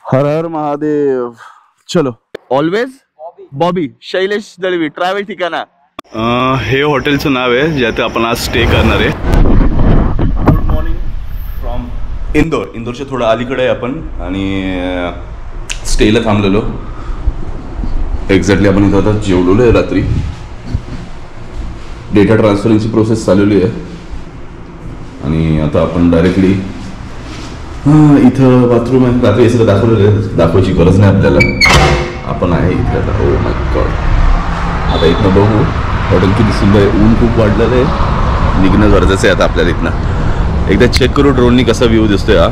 हर हर महादेव. चलो always Bobby Shailesh Dalvi travel ठिकाणा. हे हॉटेलचं नाव आहे ज्यात आपण आज स्टे करणार आहे. Good morning from Indore. इंदोरच्या थोडं अलीकडे आहे आपण आणि स्टेला थांबलेलो. एक्झॅक्टली आपण इथं आता जेवलेलो आहे रात्री. डेटा ट्रान्सफरिंगची प्रोसेस चालवली आहे आणि आता आपण डायरेक्टली इथं बाथरूम आहे. रात्री असं दाखवलेलं आहे, दाखवायची गरज नाही आपल्याला. आपण आहे इथं आता. Oh my God. आता इथनं बघू हॉटेल किती सुंदर आहे. ऊन खूप वाढलेलं आहे, निघणं गरजेचं आहे आता आपल्याला इथनं. एकदा चेक करू ड्रोननी कसा व्ह्यू दिसतोय हा.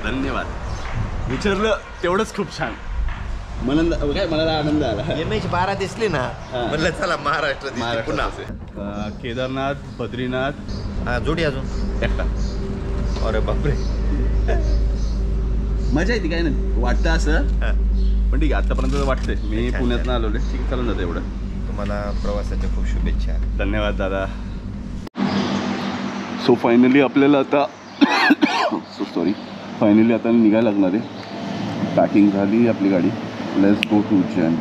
धन्यवाद. विचारलं तेवढंच खूप छान. मला आनंद आला. MH12 दिसली ना म्हणलं चला महाराष्ट्र पुन्हा. केदारनाथ, बद्रीनाथ, जोडी अजून एकटा. अरे बापरे, मजा येते काय नाही वाटतं असं. पण ठीक आहे, आतापर्यंत वाटतंय. मी पुण्यातनं आलोले. ठीक आहे, चालून जातं एवढं. तुम्हाला प्रवासाच्या खूप शुभेच्छा. धन्यवाद दादा. सो फायनली आपल्याला आता फायनली आता निघायला लागणार आहे. पॅकिंग झाली आपली गाडी. Let's go to Ujjain.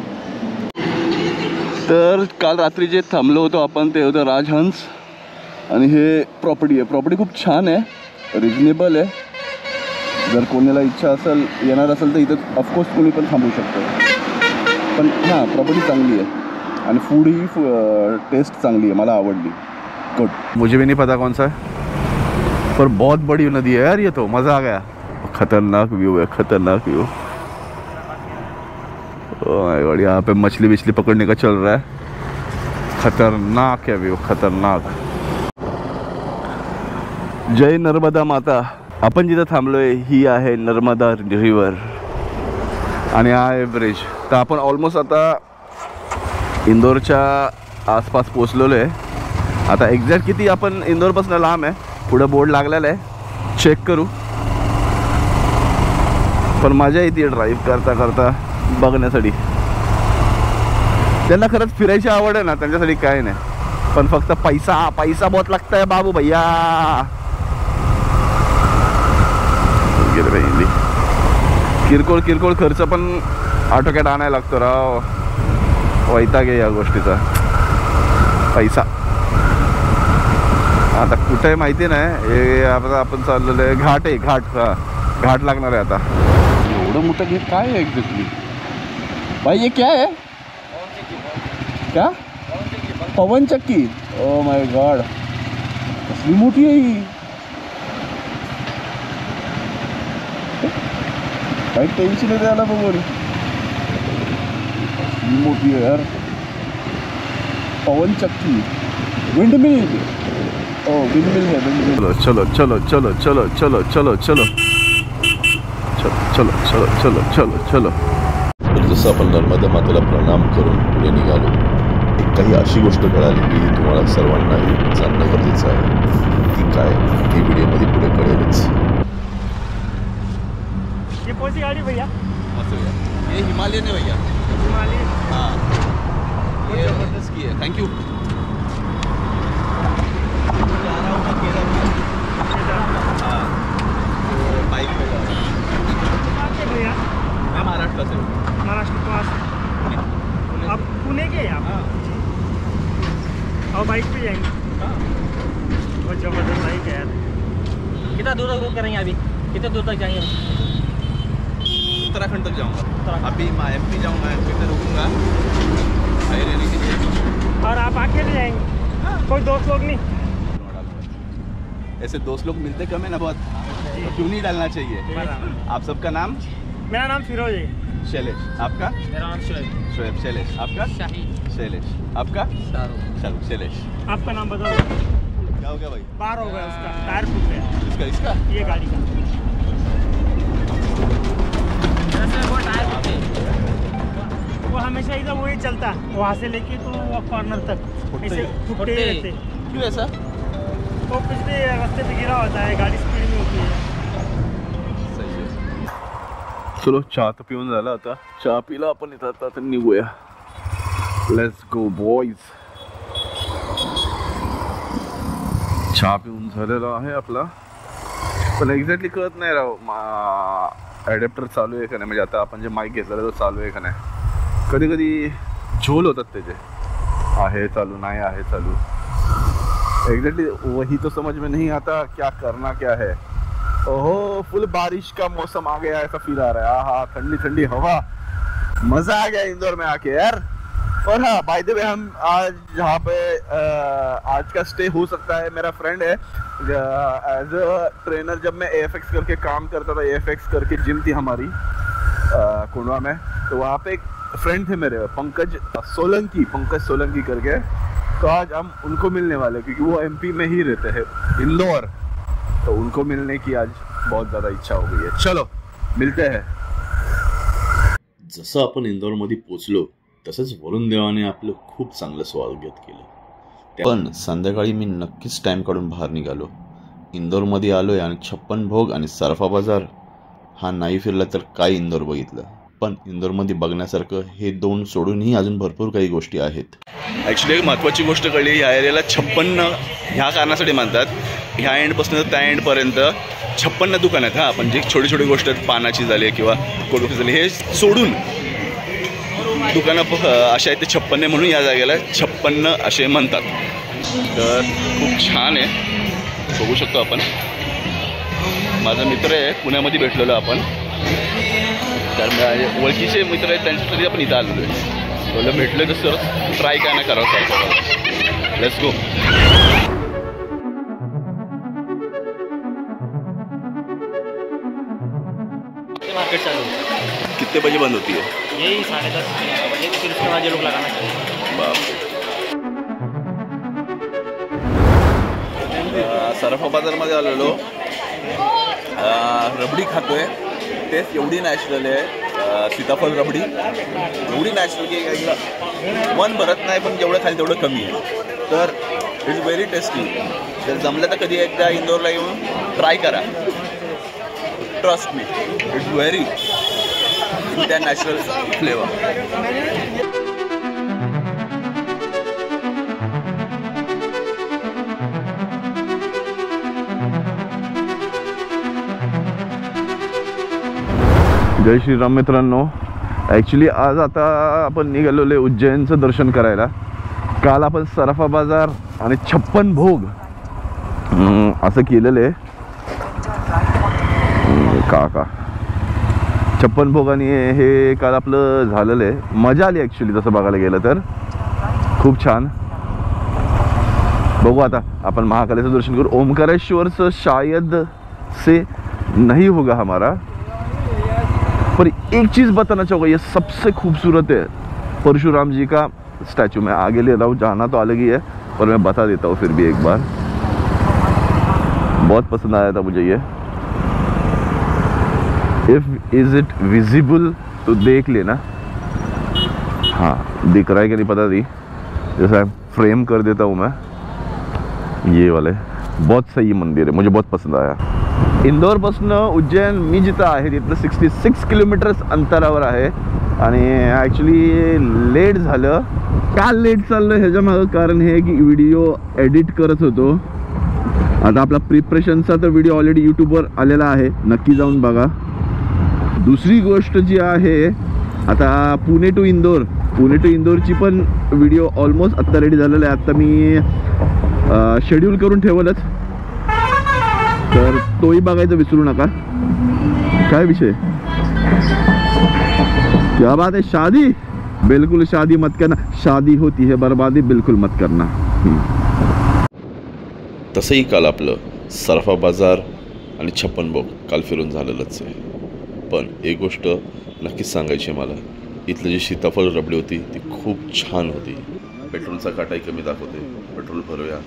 तर काल रात्री जे थांबलो होतो आपण ते होतं राजहंस आणि हे प्रॉपर्टी आहे. प्रॉपर्टी खूप छान आहे, रिजनेबल आहे. जर कोणाला इच्छा असेल येणार असेल तर इथं ऑफकोर्स कोणी पण थांबू शकतं. पण हां, प्रॉपर्टी चांगली आहे आणि फूड ही टेस्ट चांगली आहे, मला आवडली. गुड. मुझे भी नहीं पता कौन सा है पर बहुत बड़ी नदी है यार ये तो. मज़ा आ गया. खतरनाक व्यू है, खतरनाक व्यू. ओह माय गॉड, यहाँ पे मछली बिछली पकड़ने का चल रहा है. खतरनाक है व्यू, खतरनाक. जय नर्मदा माता. आपण जिथं थांबलोय ही आहे नर्मदा रिव्हर आणि हा आहे ब्रिज. तर आपण ऑलमोस्ट आता इंदोरच्या आसपास पोचलेलो आहे. आता एक्झॅक्ट किती आपण इंदोरपासून लांब आहे पुढं बोर्ड लागलेला आहे, चेक करू. पण मजा येते ड्राईव्ह करता करता बघण्यासाठी. त्यांना खरंच फिरायची आवड आहे ना, त्यांच्यासाठी काय नाही. पण फक्त पैसा पैसा बहुत लागता है बाबू भैया. किरकोळ किरकोळ खर्च पण आटोक्यात आणायला लागतो राव. वैताग आहे या गोष्टीचा. पैसा आता कुठे माहिती नाही. हे आता आपण चाललेलं आहे घाट आहे. घाट लागणार आहे आता. एवढं मोठं घेत काय आहे एक्झॅक्टली भाई? ये क्या है? क्या पवन चक्की? ओ माय गॉड, कसली मोठी आहे ही. काही टेन्शन आहे त्याला बघून. कसली मोठी आहे यार. पवन चक्की, विंडमिल. ओ विंडमिल है, विंडमिल. चलो चलो चलो चलो चलो चलो चलो चलो चलो चलो चलो चलो. जसं आपण नर्मदा मातेला प्रणाम करून पुढे निघालो, काही अशी गोष्ट कळाली की तुम्हाला सर्वांनाही जाणणं गरजेचं आहे. ती काय, ती व्हिडिओमध्ये पुढे कळेलच. ये कौन सी गाड़ी भैया? ये हिमालयन है भैया. हिमालयन. हाँ, ये जबरदस्त की है. Thank you. मैं महाराष्ट्र से हूँ. महाराष्ट्र पास. आप पुणे के हैं आप? और बाइक पे जाएंगे? बहुत जबरदस्त बाइक है यार. कितना दूर तक करेंगे अभी? कितने दूर तक जाएंगे? उत्तराखंड तक जाऊँगा. अभी मैं MP जाऊँगा, MP में रुकूँगा भाई रहने के लिए. और आप अकेले जाएंगे? कोई दोस्त लोग नहीं? ऐसे दोस्त लोग मिलते कम है ना बहुत, तो क्यों नहीं डालना चाहिए. आप सबका नाम? मेरा नाम फिरोज है. शैलेश. आपका? मेरा नाम शोएब. शोएब. शैलेश. आपका? शाहीद. शैलेश. आपका? शाहरुख. शैलेश. आपका नाम बताओ. क्या हो गया भाई? बाहर हो गया उसका, टायर फूट गया. इसका? ये गाड़ी का. एकदम वही चलता, वहाँ से लेके तो वो कॉर्नर तक ऐसे फुटते रहते। क्यों ऐसा? वो पिछले रास्ते पे गिरा होता है, गाड़ी स्पीड में होती है। चलो चहा तर पिऊन झाला, आता चहा पिला आपण, इथं आता निघूया. Let's go boys. चहा पिऊन झालेला आहे आपला, पण एक्झॅक्टली कळत नाही राव ॲडॅप्टर चालू आहे का नाही, म्हणजे आता आपण जे माईक घेतलेला तो चालू आहे का नाही. कधी कधी झोल होतात त्याचे, आहे चालू नहीं आहे चालू. एग्जैक्टली वही तो समझ में नहीं आता क्या करना क्या है. ओहो फुल बारिश का मौसम आ गया, ऐसा फील आ रहा है. हाँ ठंडी ठंडी हवा, मजा आ गया इंदौर में आके यार. और हाँ बाय द वे हम आज जहाँ पे आज का स्टे हो सकता है, मेरा फ्रेंड है एज अ ट्रेनर. जब मैं AFX करके काम करता था, AFX करके जिम थी हमारी कुंडवा में, तो वहाँ पे एक फ्रेंड थे मेरे, पंकज सोलंकी करके. तो आज हम उनको मिलने वाले, क्योंकि वो MP में ही रहते हैं, इंदौर. तो उनको मिलने की आज बहुत ज़्यादा इच्छा हो गई है. चलो मिलते हैं. जसं आपण इंदोरमध्ये पोचलो तसंच वरुण देवाने आपलं खूप चांगलं स्वागत केलं. पण संध्याकाळी मी नक्कीच टाईम काढून बाहेर निघालो. इंदोरमध्ये आलोय आणि 56 भोग आणि सरफा बाजार हा नाही फिरला तर काय इंदोर बघितलं. पण इंदोरमध्ये बघण्यासारखं हे दोन सोडूनही अजून भरपूर काही गोष्टी आहेत. ॲक्च्युली एक महत्त्वाची गोष्ट कळली, ह्या एरियाला 56 ह्या कारणासाठी म्हणतात, ह्या एंडपासून त्या एंडपर्यंत 56 दुकान आहेत. हां म्हणजे छोटी छोटी गोष्ट आहेत, पानाची झाली किंवा कोडोकी झाली, हे सोडून दुकानं अशा आहेत ते 56 आहे, म्हणून या जागेला 56 असे म्हणतात. तर खूप छान आहे, बघू शकतो आपण. माझा मित्र आहे, पुण्यामध्ये भेटलेलो आपण, तर ओळखीचे मित्र आहेत, त्यांच्यासाठी आपण इथं आलेलो आहे. बोललं भेटलं तर सर ट्राय काय नाही करावं सर. Let's go. मार्केट चालू कितने बजे बंद होती है? यही 10:30 बजे, फिर उसके बाद ये लोग लगाना चाहिए. बाप. सरफा बाजारमध्ये आलेलो, रबडी खातोय. टेस्ट एवढी नॅचरल आहे, सीताफळ रबडी एवढी नॅचरल की एकदा मन भरत नाही, पण जेवढं खाली तेवढं कमी आहे. तर इट्स व्हेरी टेस्टी. जर जमलं तर कधी एकदा इंदोरला येऊन ट्राय करा. Trust me, it's very with a natural flavour. जय श्रीराम मित्रांनो. ॲक्च्युली आज आता आपण निघालेलो आहे उज्जैनचं दर्शन करायला. काल आपण सरफा बाजार आणि 56 भोग असं केलेलं आहे. का 56 भोग आणि हे काल आपलं झालेलं आहे. मजा आली ॲक्च्युली तसं बघायला गेलं तर, खूप छान. बघू आता आपण महाकालेचं दर्शन करू. ओमकारेश्वर शायद से नहीं होगा हमारा, पर एक चीज़ बताना चाहूँगा, ये सबसे खूबसूरत है परशुराम जी का स्टैचू. मैं आगे ले रहा हूँ, जाना तो अलग ही है, पर मैं बता देता हूँ फिर भी एक बार. बहुत पसंद आया था मुझे ये. इफ इज इट विजिबल तो देख लेना. हाँ दिख रहा है कि नहीं पता नहीं, जैसा फ्रेम कर देता हूँ मैं. ये वाले बहुत सही मंदिर है, मुझे बहुत पसंद आया. इंदोरपासून उज्जैन मी जिथं आहे तिथलं 66 किलोमीटर्स अंतरावर आहे. आणि ॲक्च्युली लेट झालं. का लेट चाललं ह्याच्यामागं कारण हे की व्हिडिओ एडिट करत होतो. आता आपला प्रिपरेशनचा तर व्हिडिओ ऑलरेडी यूट्यूबवर आलेला आहे, नक्की जाऊन बघा. दुसरी गोष्ट जी आहे, आता पुणे टू इंदोरची पण व्हिडिओ ऑलमोस्ट आत्ता रेडी झालेला आहे. आत्ता मी शेड्यूल करून ठेवलंच, तर तोही बघायचं विसरू नका. काय विषय, क्या बात है. शादी बिल्कुल शादी मत करना, शादी होती है बर्बादी बिल्कुल मत करना. तसंही काल आपलं सरफा बाजार आणि 56 भोग काल फिरून झालेलंच आहे. पण एक गोष्ट नक्कीच सांगायची आहे मला, इथलं जी सीताफळ रबडी होती ती खूप छान होती. पेट्रोलचा काटाही कमी दाखवते, पेट्रोल भरूया.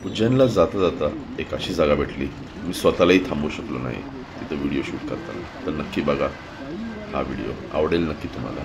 उज्जैनला जाता जाता एक अशी जागा भेटली, मी स्वतःलाही थांबू शकलो नाही तिथं व्हिडिओ शूट करताना. तर नक्की बघा हा व्हिडिओ, आवडेल नक्की तुम्हाला.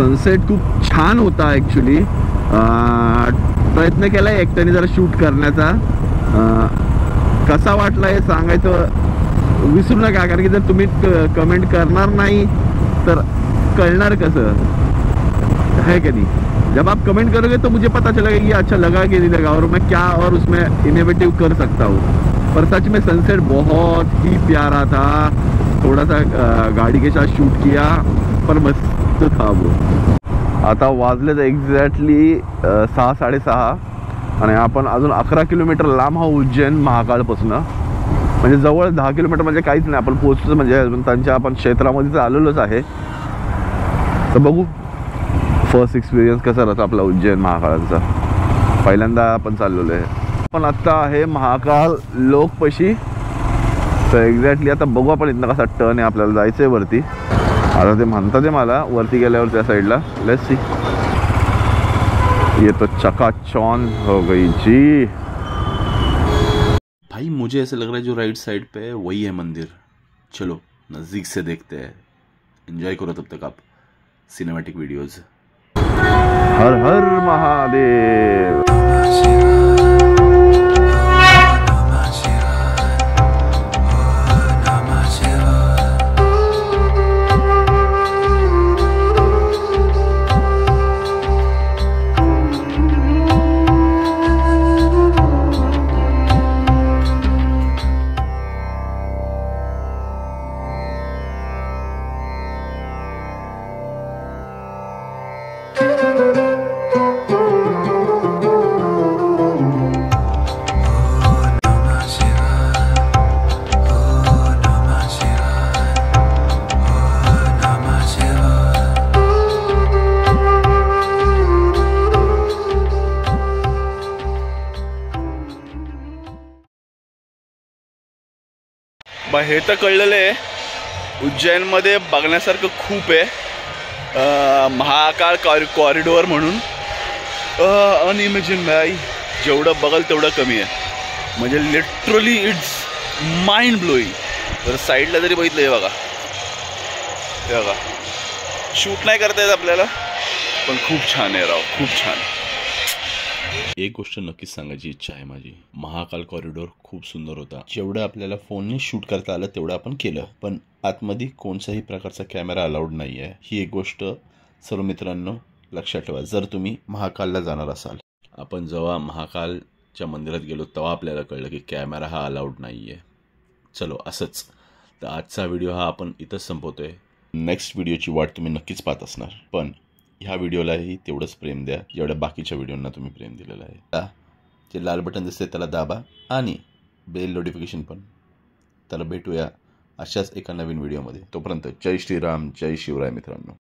सनसेट खूप छान होता ॲक्च्युली. प्रयत्न केला आहे एकट्याने जरा शूट करण्याचा. कसा वाटला हे सांगायचं विसरू नका, कारण की जर तुम्ही कमेंट करणार नाही तर कळणार कसं है कि नहीं. जब आप कमेंट करोगे तो मुझे पता चलेगा कि अच्छा लगा कि नहीं लगा और मैं क्या और उसमें इनोवेटिव कर सकता हूँ. पर सच में सनसेट बहुत ही प्यारा था. थोड़ा सा गाड़ी के साथ शूट किया पर मस्त था वो. आता वाजलेत एक्झॅक्टली 6-6:30 आणि आपण अजून 11 किलोमीटर लांब हा उज्जैन महाकाळपासून. म्हणजे जवळ 10 किलोमीटर म्हणजे काहीच नाही. आपण पोहोचतो म्हणजे त्यांच्या आपण क्षेत्रामध्ये तर आलेलोच आहे. तर बघू फर्स्ट एक्सपिरियन्स कसा राहतो आपला उज्जैन महाकाळाचा. पहिल्यांदा आपण चाललेलो आहे. पण आत्ता आहे महाकाळ लोकपशी. तर एक्झॅक्टली आता बघू आपण इथनं कसा टर्न आहे. आपल्याला जायचं आहे वरती. आता ते म्हणतात ते मला वरती गेल्यावर त्या साईडला. Let's see. ये तो चकाचौंध हो गई जी. भाई मुझे ऐसा लग रहा है जो राइट साइड पे है वही है मंदिर. चलो नज़दीक से देखते हैं. एंजॉय करो तब तक आप सिनेमैटिक वीडियोज़. हर हर महादेव. मग हे तर कळलेलं आहे उज्जैनमध्ये बघण्यासारखं खूप आहे. महाकाळ कॉरिडोर म्हणून अनइमेजिन भाई. जेवढं बघल तेवढं कमी आहे. म्हणजे लिटरली इट्स माइंड ब्लोईंग. तर साईडला जरी बघितलं हे बघा, हे बघा शूट नाही करता येत आपल्याला पण खूप छान आहे राव, खूप छान. एक गोष्ट नक्कीच सांगायची इच्छा आहे माझी. महाकाल कॉरिडोर खूप सुंदर होता. जेवढं आपल्याला फोनने शूट करता आलं तेवढं आपण केलं. पण आतमध्ये कोणत्याही प्रकारचा कॅमेरा अलाउड नाही आहे. ही एक गोष्ट सर्व मित्रांनो लक्षात ठेवा जर तुम्ही महाकालला जाणार असाल. आपण जेव्हा महाकालच्या मंदिरात गेलो तेव्हा आपल्याला कळलं की कॅमेरा हा अलाउड नाही आहे. चलो असंच. तर आजचा व्हिडिओ हा आपण इथंच संपवतोय. नेक्स्ट व्हिडिओची वाट तुम्ही नक्कीच पाहत असणार. पण ह्या व्हिडिओलाही तेवढंच प्रेम द्या जेवढ्या बाकीच्या व्हिडिओंना तुम्ही प्रेम दिलेलं आहे. जे लाल बटन दिसते त्याला दाबा आणि बेल नोटिफिकेशन पण. त्याला भेटूया अशाच एका नवीन व्हिडिओमध्ये. तोपर्यंत जय श्रीराम, जय शिवराय मित्रांनो.